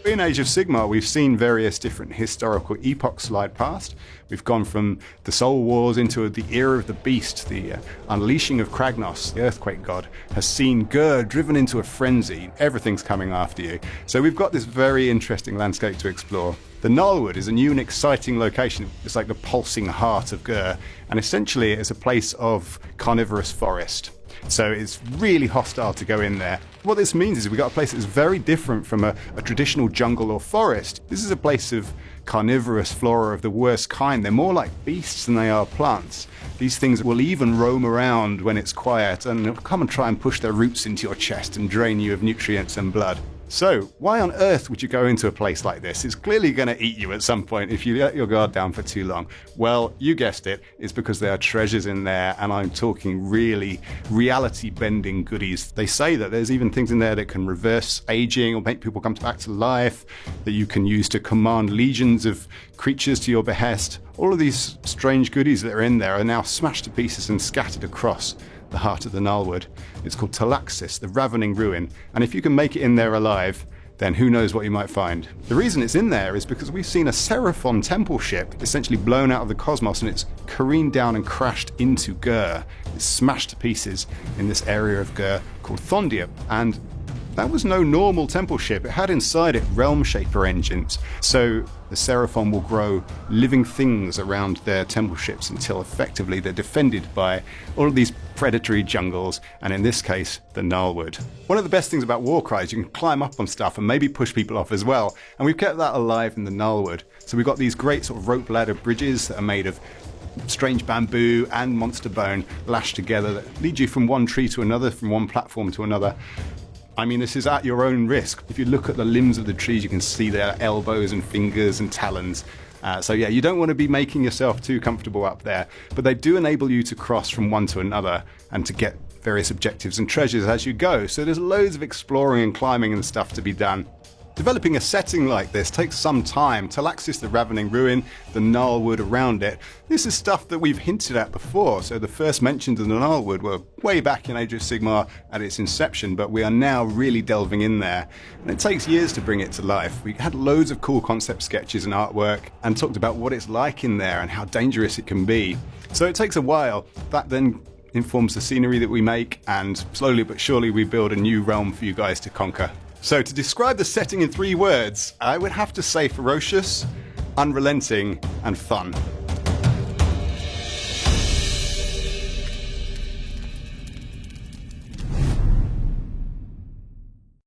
In Age of Sigmar, we've seen various different historical epochs slide past. We've gone from the Soul Wars into the era of the Beast. The unleashing of Kragnos, the Earthquake God, has seen Gur driven into a frenzy. Everything's coming after you. So we've got this very interesting landscape to explore. The Gnarlwood is a new and exciting location. It's like the pulsing heart of Gur, and essentially it's a place of carnivorous forest. So it's really hostile to go in there. What this means is we've got a place that's very different from a traditional jungle or forest. This is a place of carnivorous flora of the worst kind. They're more like beasts than they are plants. These things will even roam around when it's quiet and they'll come and try and push their roots into your chest and drain you of nutrients and blood. So, why on earth would you go into a place like this? It's clearly going to eat you at some point if you let your guard down for too long. Well, you guessed it, it's because there are treasures in there, and I'm talking really reality-bending goodies. They say that there's even things in there that can reverse aging or make people come back to life, that you can use to command legions of creatures to your behest. All of these strange goodies that are in there are now smashed to pieces and scattered across the heart of the Gnarlwood. It's called Talaxis, the Ravening Ruin, and if you can make it in there alive, then who knows what you might find. The reason it's in there is because we've seen a Seraphon temple ship essentially blown out of the cosmos, and it's careened down and crashed into Gur. It's smashed to pieces in this area of Gur called Thondia, and that was no normal temple ship. It had inside it Realm Shaper engines. So the Seraphon will grow living things around their temple ships until effectively they're defended by all of these predatory jungles, and in this case, the Gnarlwood. One of the best things about Warcry is you can climb up on stuff and maybe push people off as well, and we've kept that alive in the Gnarlwood. So we've got these great sort of rope ladder bridges that are made of strange bamboo and monster bone lashed together that lead you from one tree to another, from one platform to another. I mean, this is at your own risk. If you look at the limbs of the trees, you can see their elbows and fingers and talons. So yeah, you don't want to be making yourself too comfortable up there, but they do enable you to cross from one to another and to get various objectives and treasures as you go. So there's loads of exploring and climbing and stuff to be done. Developing a setting like this takes some time. Talaxis, the Ravening Ruin, the Gnarlwood around it. This is stuff that we've hinted at before. So the first mentions of the Gnarlwood were way back in Age of Sigmar at its inception, but we are now really delving in there. And it takes years to bring it to life. We had loads of cool concept sketches and artwork and talked about what it's like in there and how dangerous it can be. So it takes a while. That then informs the scenery that we make, and slowly but surely we build a new realm for you guys to conquer. So to describe the setting in 3 words, I would have to say ferocious, unrelenting, and fun.